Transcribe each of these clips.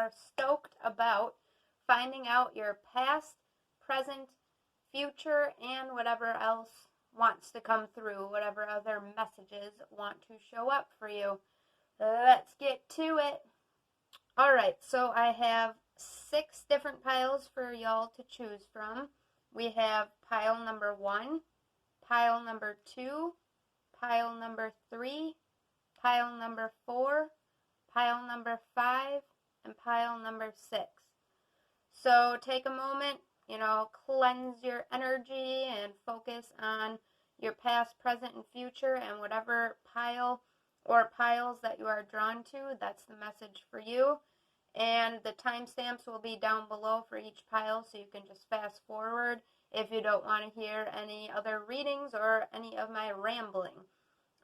are stoked about finding out your past, present, future, and whatever else wants to come through, whatever other messages want to show up for you. Let's get to it. Alright, so I have 6 different piles for y'all to choose from. We have pile number 1, pile number 2, pile number 3, pile number 4, pile number 5, and pile number 6. So take a moment, cleanse your energy and focus on your past, present, and future, and whatever pile or piles that you are drawn to, that's the message for you. And the timestamps will be down below for each pile, so you can just fast forward if you don't want to hear any other readings or any of my rambling.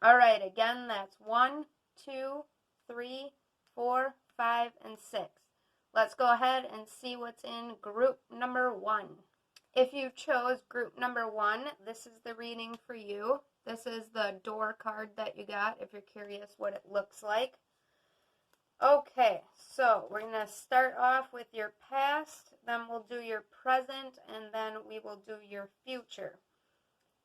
Alright, again, that's 1, 2, 3, 4, 5, and 6. Let's go ahead and see what's in group number 1. If you chose group number 1, this is the reading for you. This is the door card that you got, if you're curious what it looks like. Okay, so we're going to start off with your past, then we'll do your present, and then we will do your future.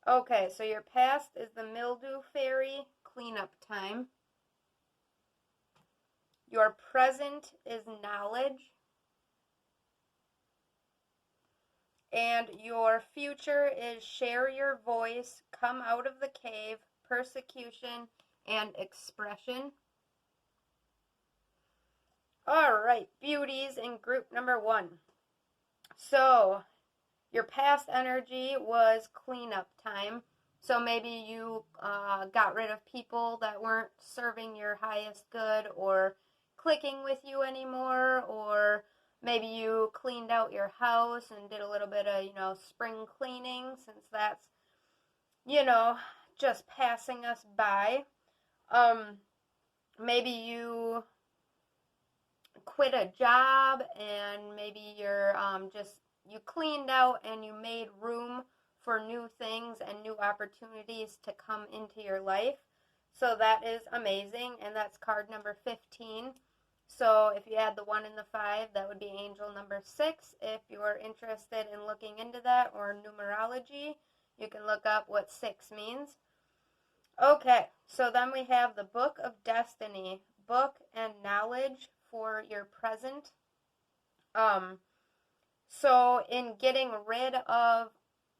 Okay, so your past is the mildew fairy, cleanup time. Your present is knowledge. And your future is share your voice, come out of the cave, persecution, and expression. Alright, beauties in group number 1. So, your past energy was cleanup time. So maybe you got rid of people that weren't serving your highest good or clicking with you anymore, or maybe you cleaned out your house and did a little bit of, spring cleaning, since that's, just passing us by. Maybe you quit a job and maybe you're you cleaned out and you made room for new things and new opportunities to come into your life. So that is amazing, and that's card number 15. So if you add the 1 and the 5, that would be angel number 6. If you're interested in looking into that or numerology, you can look up what 6 means. Okay, so then we have the Book of Destiny, book and knowledge for your present. So in getting rid of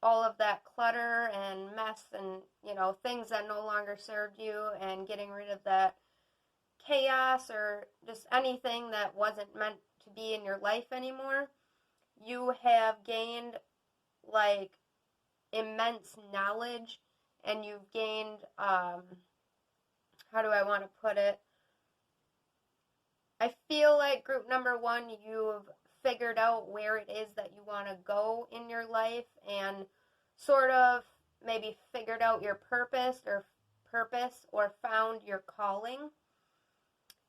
all of that clutter and mess and, things that no longer served you, and getting rid of that chaos or just anything that wasn't meant to be in your life anymore, you have gained immense knowledge, and you've gained, how do I want to put it? I feel like group number 1, you've figured out where it is that you want to go in your life, and sort of maybe figured out your purpose or found your calling.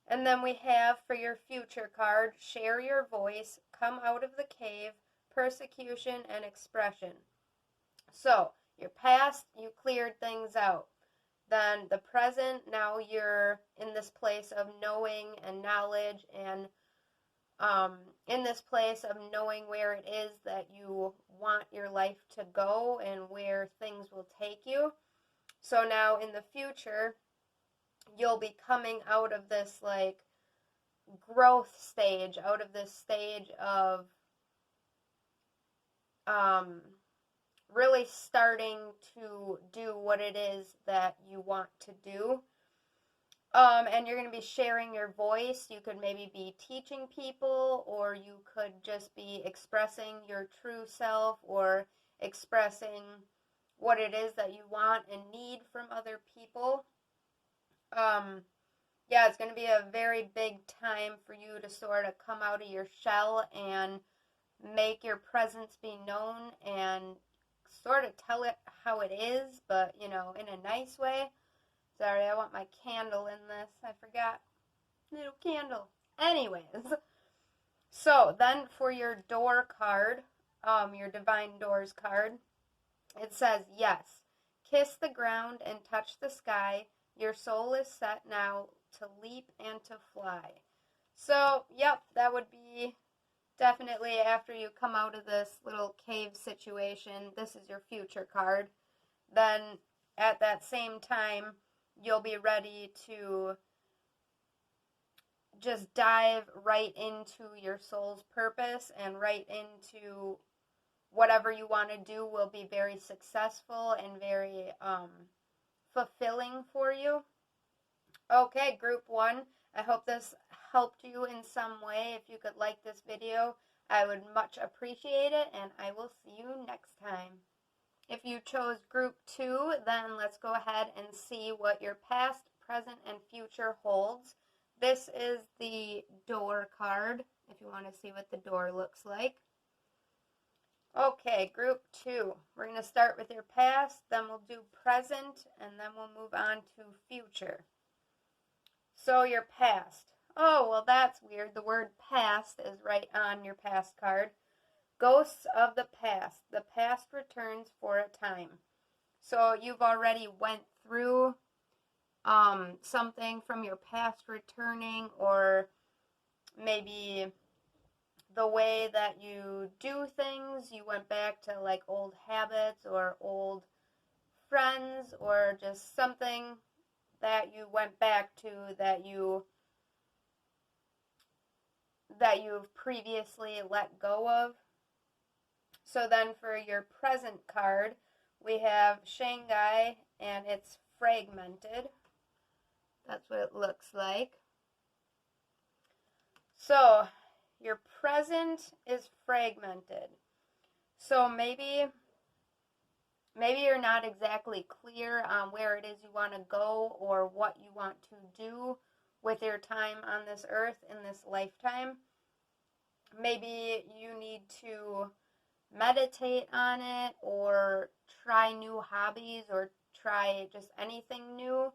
And then we have for your future card, share your voice, come out of the cave, persecution, and expression. So your past, you cleared things out. Then the present, now you're in this place of knowing and knowledge, and in this place of knowing where it is that you want your life to go and where things will take you. So now in the future, you'll be coming out of this growth stage, out of this stage of really starting to do what it is that you want to do. And you're going to be sharing your voice. You could maybe be teaching people, or you could just be expressing your true self, or expressing what it is that you want and need from other people. Yeah, it's going to be a very big time for you to sort of come out of your shell and make your presence be known and sort of tell it how it is, but, in a nice way. Sorry, I want my candle in this. I forgot. Little candle. Anyways. So, then for your door card, your Divine Doors card, it says, yes, kiss the ground and touch the sky. Your soul is set now to leap and to fly. So, yep, that would be definitely after you come out of this little cave situation. This is your future card. Then at that same time, you'll be ready to just dive right into your soul's purpose and right into whatever you want to do will be very successful and very fulfilling for you. Okay, group one, I hope this helped you in some way. If you could like this video, I would much appreciate it, and I will see you next time. If you chose group two, then let's go ahead and see what your past, present, and future holds. This is the door card, if you want to see what the door looks like. Okay, group two. We're going to start with your past, then we'll do present, and then we'll move on to future. So your past. Oh, well, that's weird. The word past is right on your past card. Ghosts of the past. The past returns for a time. So you've already went through something from your past returning, or maybe the way that you do things. You went back to like old habits or old friends, or just something that you went back to that you've previously let go of. So then for your present card, we have Shanghai, and it's fragmented. That's what it looks like. So your present is fragmented. So maybe you're not exactly clear on where it is you want to go or what you want to do with your time on this earth in this lifetime. Maybe you need to meditate on it, or try new hobbies, or try just anything new,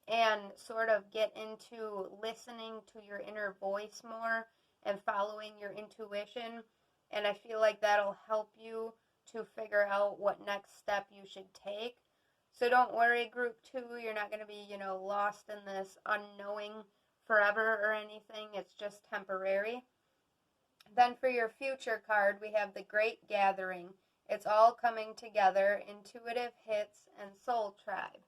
and sort of get into listening to your inner voice more and following your intuition. And I feel like that'll help you to figure out what next step you should take. So don't worry, group two, you're not going to be, lost in this unknowing forever or anything. It's just temporary. Then for your future card, we have the Great Gathering. It's all coming together, intuitive hits, and soul tribe,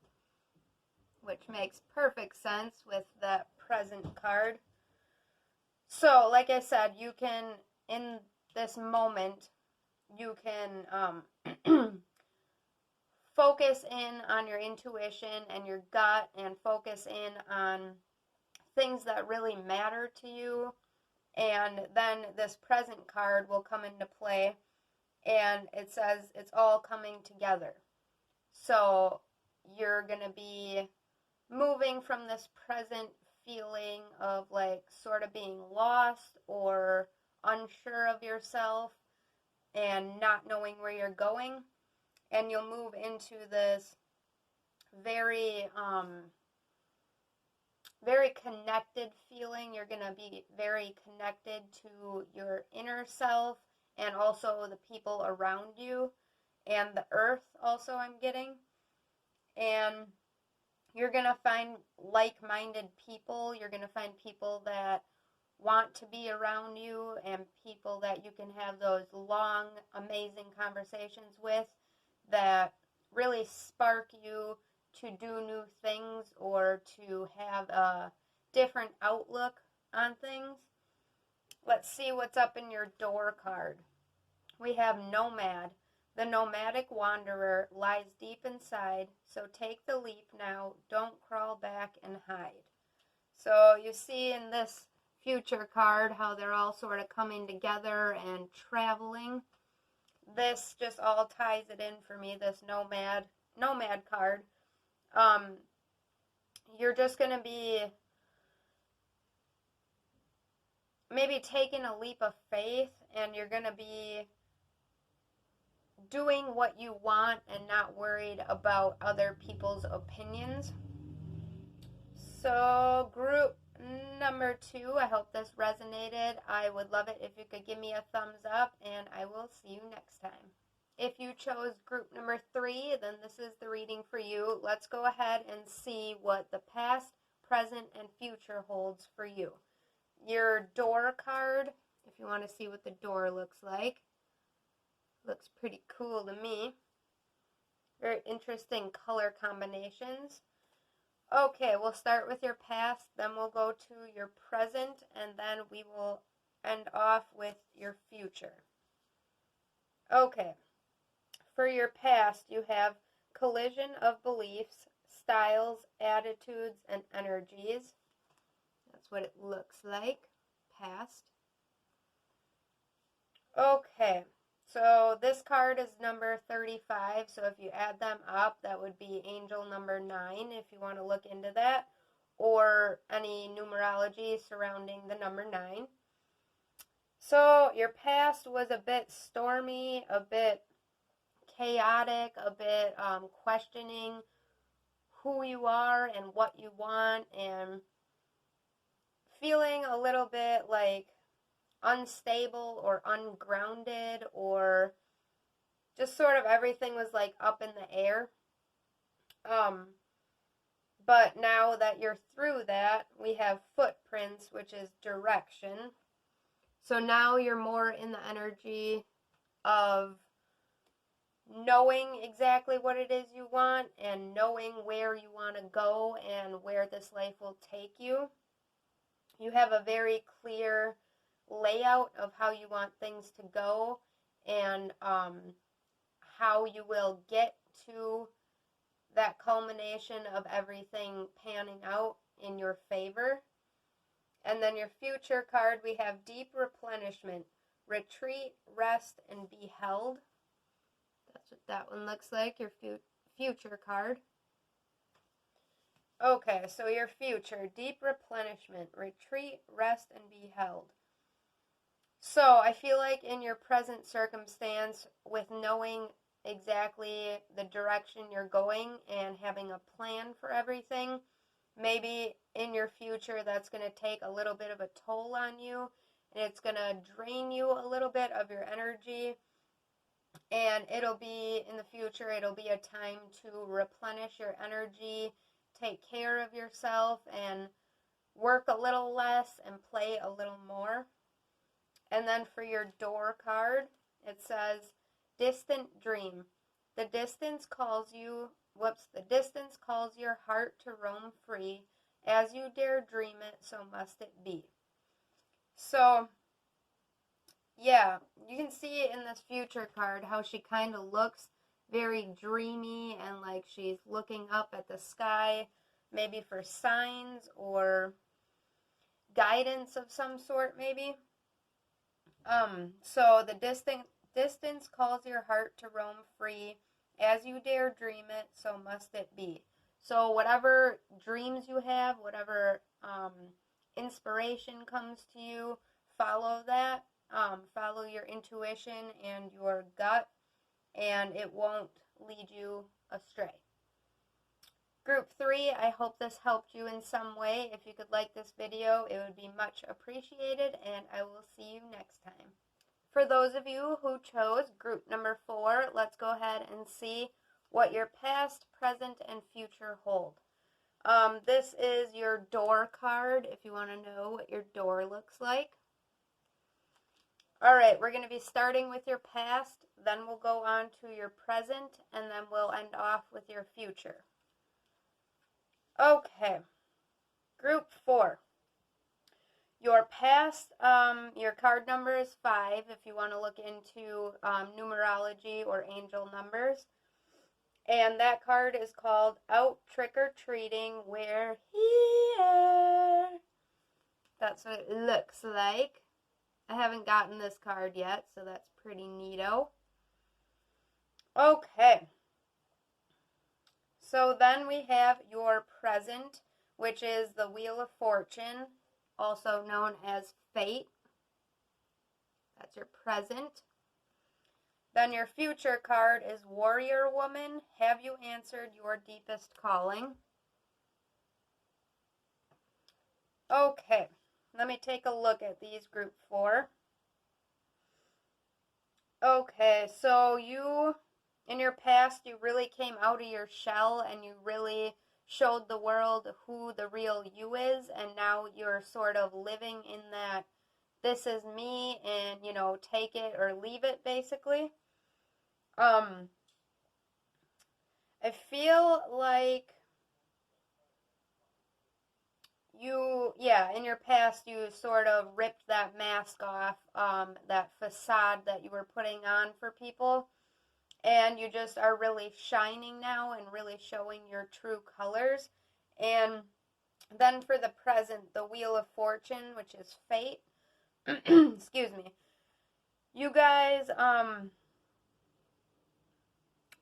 which makes perfect sense with the present card. So, like I said, you can, in this moment, you can focus in on your intuition and your gut, and focus in on things that really matter to you. And then this present card will come into play, and it says it's all coming together. So you're going to be moving from this present feeling of like sort of being lost or unsure of yourself and not knowing where you're going, and you'll move into this very connected feeling. You're going to be very connected to your inner self, and also the people around you, and the earth also I'm getting. And you're going to find like-minded people. You're going to find people that want to be around you, and people that you can have those long, amazing conversations with that really spark you to do new things or to have a different outlook on things. Let's see what's up in your door card. We have Nomad. The nomadic wanderer lies deep inside, so take the leap now. Don't crawl back and hide. So you see in this future card how they're all sort of coming together and traveling. This just all ties it in for me, this nomad card. You're just going to be maybe taking a leap of faith, and you're going to be doing what you want and not worried about other people's opinions. So group number two, I hope this resonated. I would love it if you could give me a thumbs up, and I will see you next time. If you chose group number three, then this is the reading for you. Let's go ahead and see what the past, present, and future holds for you. your door card, if you want to see what the door looks like. Looks pretty cool to me. Very interesting color combinations. Okay, we'll start with your past, then we'll go to your present, and then we will end off with your future. Okay, for your past, you have collision of beliefs, styles, attitudes, and energies. That's what it looks like, past. Okay, so this card is number 35, so if you add them up, that would be angel number 9 if you want to look into that, or any numerology surrounding the number 9. So your past was a bit stormy, a bit chaotic, a bit questioning who you are and what you want, and feeling a little bit like unstable or ungrounded, or just sort of everything was like up in the air. But now that you're through that, we have footprints, which is direction. So now you're more in the energy of knowing exactly what it is you want and knowing where you want to go and where this life will take you. You have a very clear layout of how you want things to go and how you will get to that culmination of everything panning out in your favor. And then your future card, we have deep replenishment, retreat, rest, and be held. That's what that one looks like, your future card. Okay, so your future, deep replenishment, retreat, rest, and be held. So I feel like in your present circumstance, with knowing exactly the direction you're going and having a plan for everything, maybe in your future that's going to take a little bit of a toll on you, and it's going to drain you a little bit of your energy, and it'll be, in the future, it'll be a time to replenish your energy, take care of yourself, and work a little less and play a little more. And then for your door card, it says, distant dream. The distance calls your heart to roam free. As you dare dream it, so must it be. So, yeah, you can see in this future card how she kind of looks very dreamy and like she's looking up at the sky, maybe for signs or guidance of some sort, maybe. So the distance calls your heart to roam free. As you dare dream it, so must it be. So whatever dreams you have, whatever inspiration comes to you, follow that. Follow your intuition and your gut, and it won't lead you astray. Group 3, I hope this helped you in some way. If you could like this video, it would be much appreciated, and I will see you next time. For those of you who chose group number 4, let's go ahead and see what your past, present, and future hold. This is your door card if you want to know what your door looks like. Alright, we're going to be starting with your past, then we'll go on to your present, and then we'll end off with your future. Okay, group 4. Your past, your card number is 5 if you want to look into numerology or angel numbers. And that card is called Out Trick-or-Treating, We're Here. That's what it looks like. I haven't gotten this card yet, so that's pretty neato. Okay. So then we have your present, which is the Wheel of Fortune, also known as Fate. That's your present. Then your future card is Warrior Woman. Have you answered your deepest calling? Okay, let me take a look at these group 4. Okay, so you, in your past, you really came out of your shell and you really showed the world who the real you is, and now you're sort of living in that this is me, and, you know, take it or leave it, basically. I feel like in your past, you sort of ripped that mask off, that facade that you were putting on for people, and you just are really shining now and really showing your true colors. And then for the present, the Wheel of Fortune, which is fate, excuse me, you guys,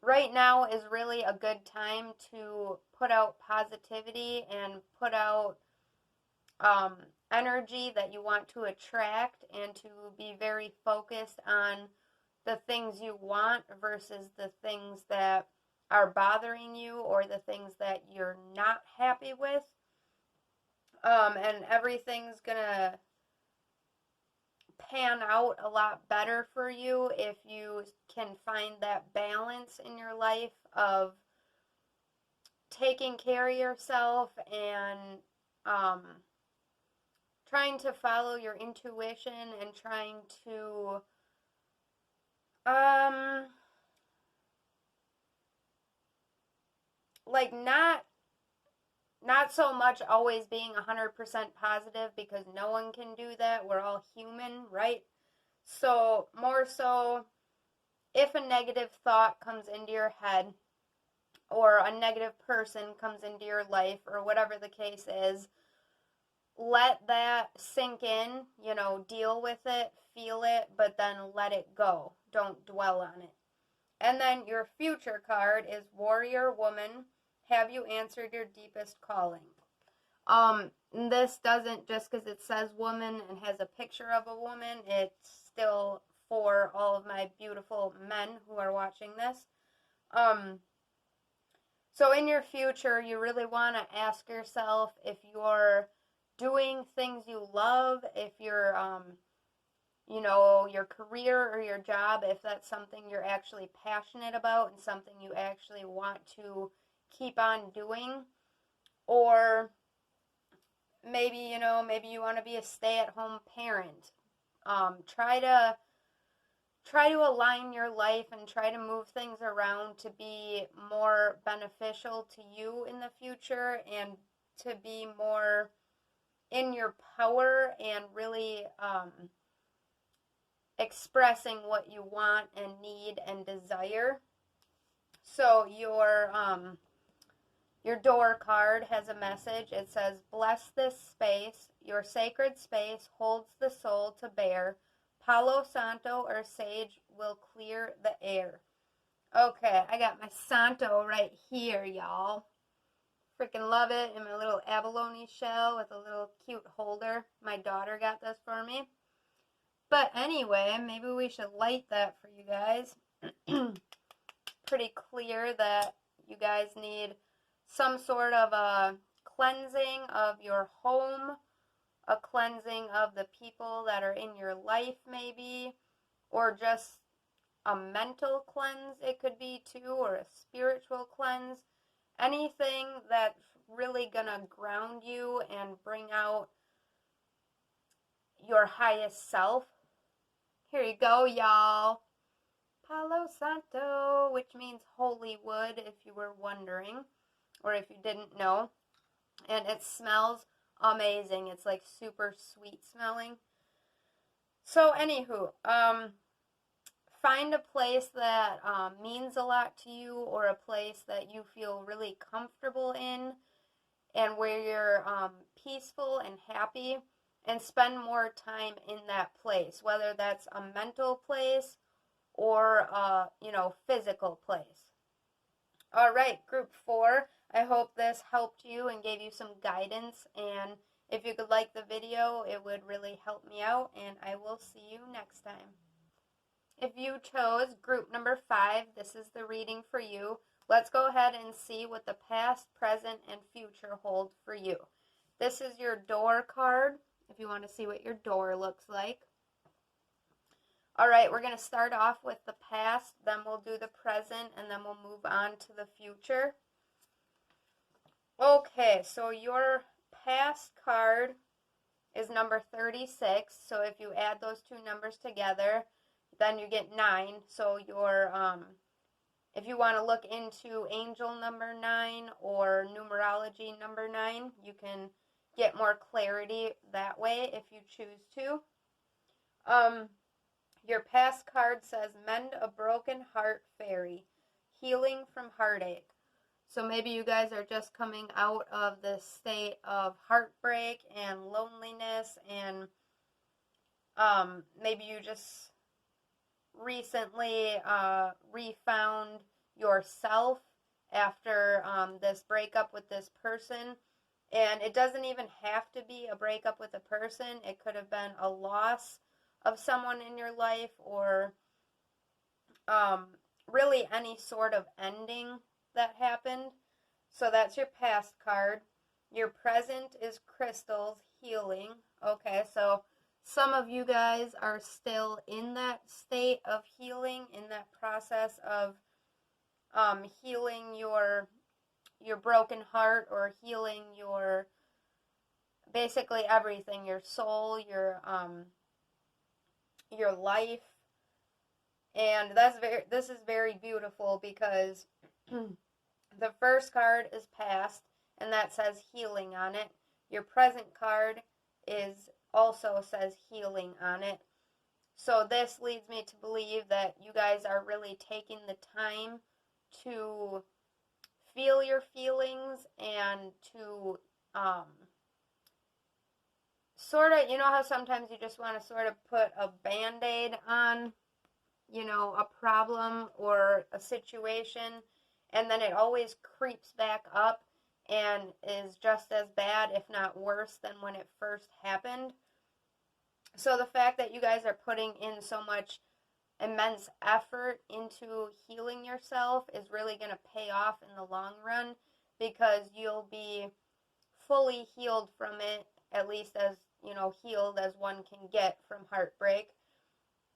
right now is really a good time to put out positivity and put out energy that you want to attract, and to be very focused on the things you want versus the things that are bothering you or the things that you're not happy with. And everything's gonna pan out a lot better for you if you can find that balance in your life of taking care of yourself and trying to follow your intuition and trying to like not so much always being 100% positive, because no one can do that. We're all human, right? So more so, if a negative thought comes into your head, or a negative person comes into your life, or whatever the case is, let that sink in, you know, deal with it, feel it, but then let it go. Don't dwell on it. And then your future card is Warrior Woman. Have you answered your deepest calling? This doesn't, just because it says woman and has a picture of a woman, it's still for all of my beautiful men who are watching this. So in your future, you really want to ask yourself if you're doing things you love, if you're, you know, your career or your job, if that's something you're actually passionate about and something you actually want to keep on doing, or maybe, you know, maybe you want to be a stay-at-home parent. Try to align your life and try to move things around to be more beneficial to you in the future, and to be more in your power and really expressing what you want and need and desire. So your door card has a message. It says, bless this space. Your sacred space holds the soul to bear. Palo Santo or sage will clear the air. Okay, I got my Santo right here, y'all. Freaking love it, in my little abalone shell with a little cute holder. My daughter got this for me. But anyway, maybe we should light that for you guys. Pretty clear that you guys need some sort of a cleansing of your home, a cleansing of the people that are in your life maybe, or just a mental cleanse it could be too, or a spiritual cleanse. Anything that's really gonna ground you and bring out your highest self. Here you go, y'all. Palo Santo, which means holy wood, if you were wondering, or if you didn't know. And it smells amazing. It's like super sweet smelling. So anywho, find a place that means a lot to you, or a place that you feel really comfortable in, and where you're peaceful and happy, and spend more time in that place, whether that's a mental place or a, you know, physical place. All right, group 4, I hope this helped you and gave you some guidance, and if you could like the video, it would really help me out, and I will see you next time. If you chose group number 5, this is the reading for you. Let's go ahead and see what the past, present, and future hold for you. This is your door card, if you want to see what your door looks like. All right, we're going to start off with the past, then we'll do the present, and then we'll move on to the future. Okay, so your past card is number 36. So if you add those two numbers together, then you get 9. So your if you want to look into angel number 9 or numerology number 9, you can get more clarity that way if you choose to. Your past card says mend a broken heart fairy, healing from heartache. So maybe you guys are just coming out of this state of heartbreak and loneliness, and maybe you just recently refound yourself after this breakup with this person. And it doesn't even have to be a breakup with a person. It could have been a loss of someone in your life, or really any sort of ending that happened. So that's your past card. Your present is crystals, healing. Okay, so some of you guys are still in that state of healing, in that process of healing your broken heart, or healing your basically everything, your soul, your life. And this is very beautiful, because the first card is past, and that says healing on it. Your present card also says healing on it. So this leads me to believe that you guys are really taking the time to feel your feelings, and to sort of, you know how sometimes you just want to sort of put a band-aid on, a problem or a situation, and then it always creeps back up and is just as bad, if not worse, than when it first happened. So the fact that you guys are putting in so much immense effort into healing yourself is really going to pay off in the long run, because you'll be fully healed from it, at least as, healed as one can get from heartbreak.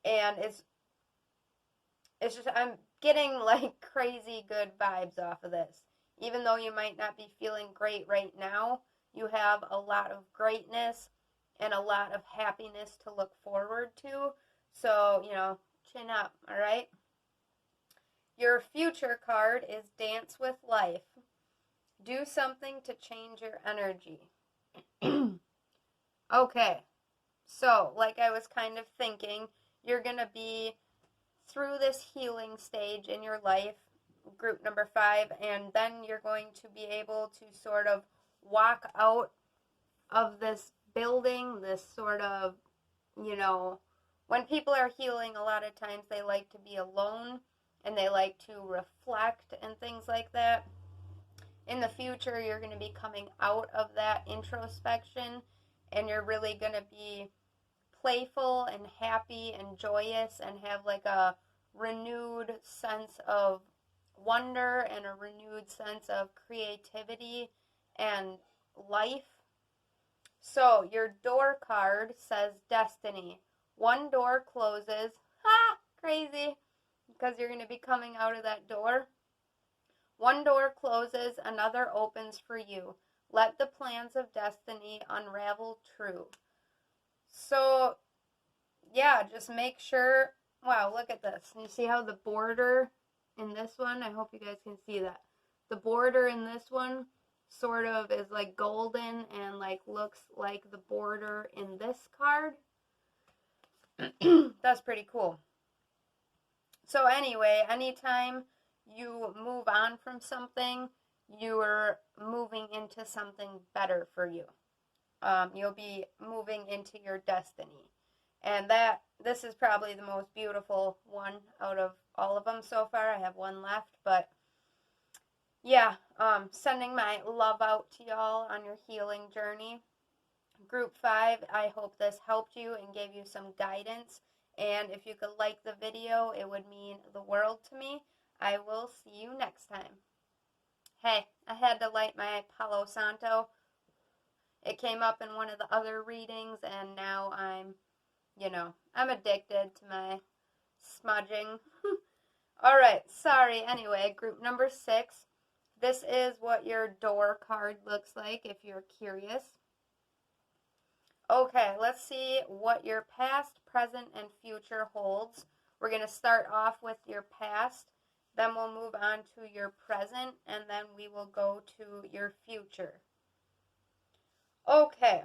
And it's just, I'm getting like crazy good vibes off of this. Even though you might not be feeling great right now, you have a lot of greatness and a lot of happiness to look forward to. So, chin up, all right? Your future card is Dance with Life. Do something to change your energy. Okay, so like I was kind of thinking, you're going to be through this healing stage in your life, group number 5, and then you're going to be able to sort of walk out of this building, this sort of, when people are healing, a lot of times they like to be alone, and they like to reflect and things like that. In the future, you're going to be coming out of that introspection, and you're really going to be playful and happy and joyous, and have like a renewed sense of wonder and a renewed sense of creativity and life. So your door card says destiny. One door closes. Ha! Crazy. Because you're going to be coming out of that door. One door closes, another opens for you. Let the plans of destiny unravel true. So, yeah, just make sure. Wow, look at this. You see how the border in this one, I hope you guys can see that. The border in this one sort of is like golden, and like looks like the border in this card. That's pretty cool. So anyway, anytime you move on from something, you're moving into something better for you. You'll be moving into your destiny. And this is probably the most beautiful one out of all of them so far. I have one left, but yeah, sending my love out to y'all on your healing journey. Group 5, I hope this helped you and gave you some guidance. And if you could like the video, it would mean the world to me. I will see you next time. Hey, I had to light my Palo Santo. It came up in one of the other readings, and now I'm addicted to my smudging. Alright, sorry. Anyway, group number 6. this is what your door card looks like if you're curious. Okay, let's see what your past, present, and future holds. We're going to start off with your past, then we'll move on to your present, and then we will go to your future. Okay,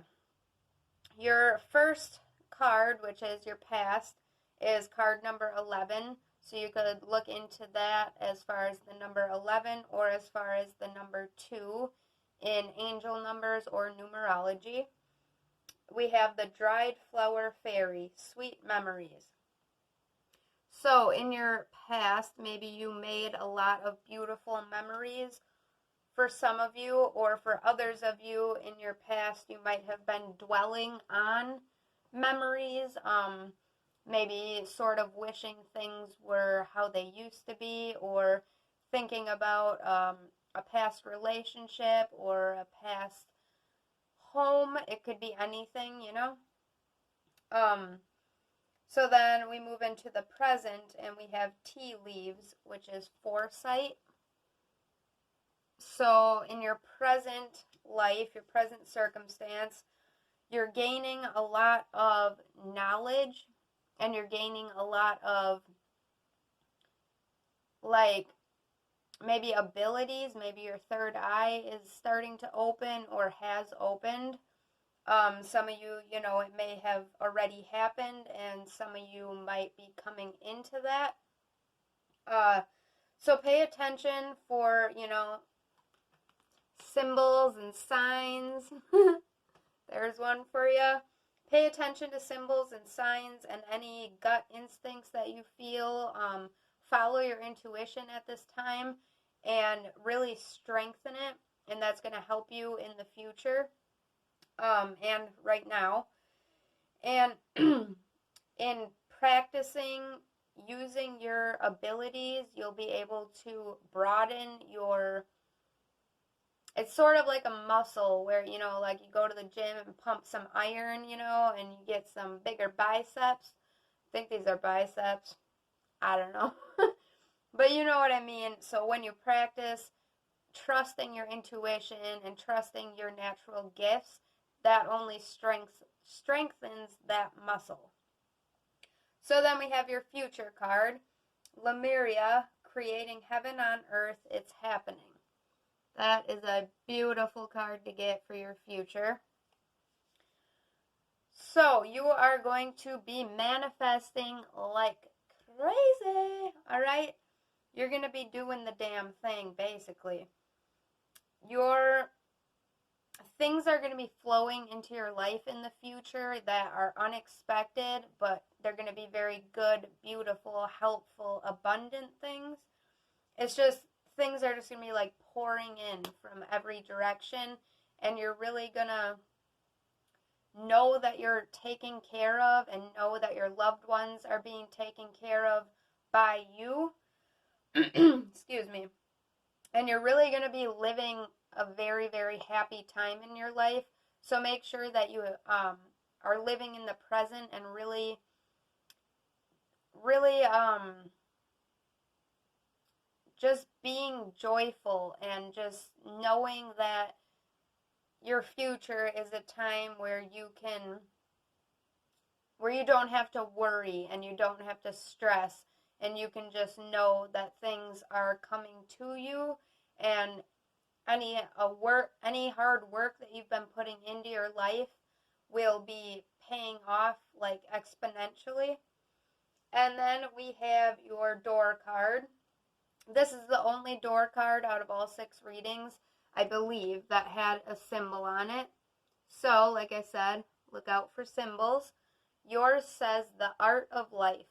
your first card, which is your past, is card number 11. So you could look into that as far as the number 11 or as far as the number 2 in angel numbers or numerology. We have the dried flower fairy, sweet memories. So in your past, maybe you made a lot of beautiful memories. For some of you, or for others of you in your past, you might have been dwelling on memories, maybe sort of wishing things were how they used to be, or thinking about a past relationship or a past home. It could be anything, you know. So then we move into the present, and we have tea leaves, which is foresight. So in your present life, your present circumstance, you're gaining a lot of knowledge, and you're gaining a lot of, like, maybe abilities. Maybe your third eye is starting to open or has opened. Some of you, you know, it may have already happened, and some of you might be coming into that. So pay attention for, you know, symbols and signs. There's one for you. Pay attention to symbols and signs and any gut instincts that you feel. Follow your intuition at this time and really strengthen it, and that's going to help you in the future and right now. And in practicing using your abilities, you'll be able to broaden your, it's sort of like a muscle where, you know, like you go to the gym and pump some iron, you know, and you get some bigger biceps. I think these are biceps. I don't know. But you know what I mean. So when you practice trusting your intuition and trusting your natural gifts, that only strengthens that muscle. So then we have your future card, Lemuria, creating heaven on earth, it's happening. That is a beautiful card to get for your future. So you are going to be manifesting like crazy, all right? You're going to be doing the damn thing, basically. Your things are going to be flowing into your life in the future that are unexpected, but they're going to be very good, beautiful, helpful, abundant things. It's just, things are just going to be like pouring in from every direction, and you're really going to know that you're taken care of and know that your loved ones are being taken care of by you. Excuse me. And you're really going to be living a very, very happy time in your life. So make sure that you are living in the present and really just being joyful and just knowing that your future is a time where you don't have to worry and you don't have to stress, and you can just know that things are coming to you, and any hard work that you've been putting into your life will be paying off like exponentially. And then we have your door card. This is the only door card out of all 6 readings, I believe, that had a symbol on it. So, like I said, look out for symbols. Yours says the art of life.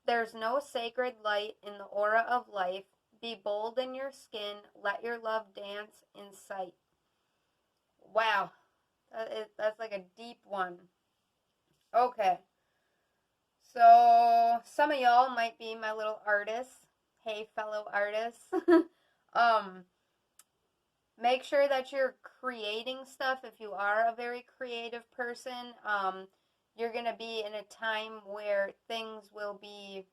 There's no sacred light in the aura of life. Be bold in your skin. Let your love dance in sight. Wow. That's like a deep one. Okay. So, some of y'all might be my little artists. Hey, fellow artists. Make sure that you're creating stuff if you are a very creative person. You're going to be in a time where things will be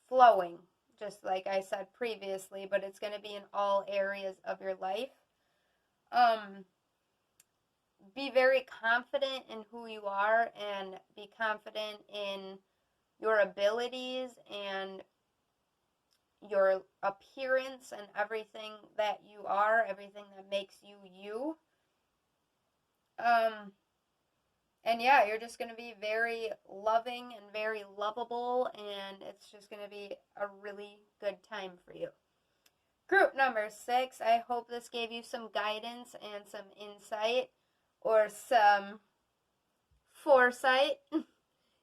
flowing. just like I said previously, but it's going to be in all areas of your life. Be very confident in who you are and be confident in your abilities and your appearance and everything that you are, everything that makes you you. And yeah, you're just going to be very loving and very lovable, and it's just going to be a really good time for you. Group number 6, I hope this gave you some guidance and some insight or some foresight.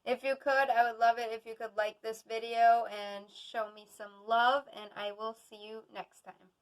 If you could, I would love it if you could like this video and show me some love, and I will see you next time.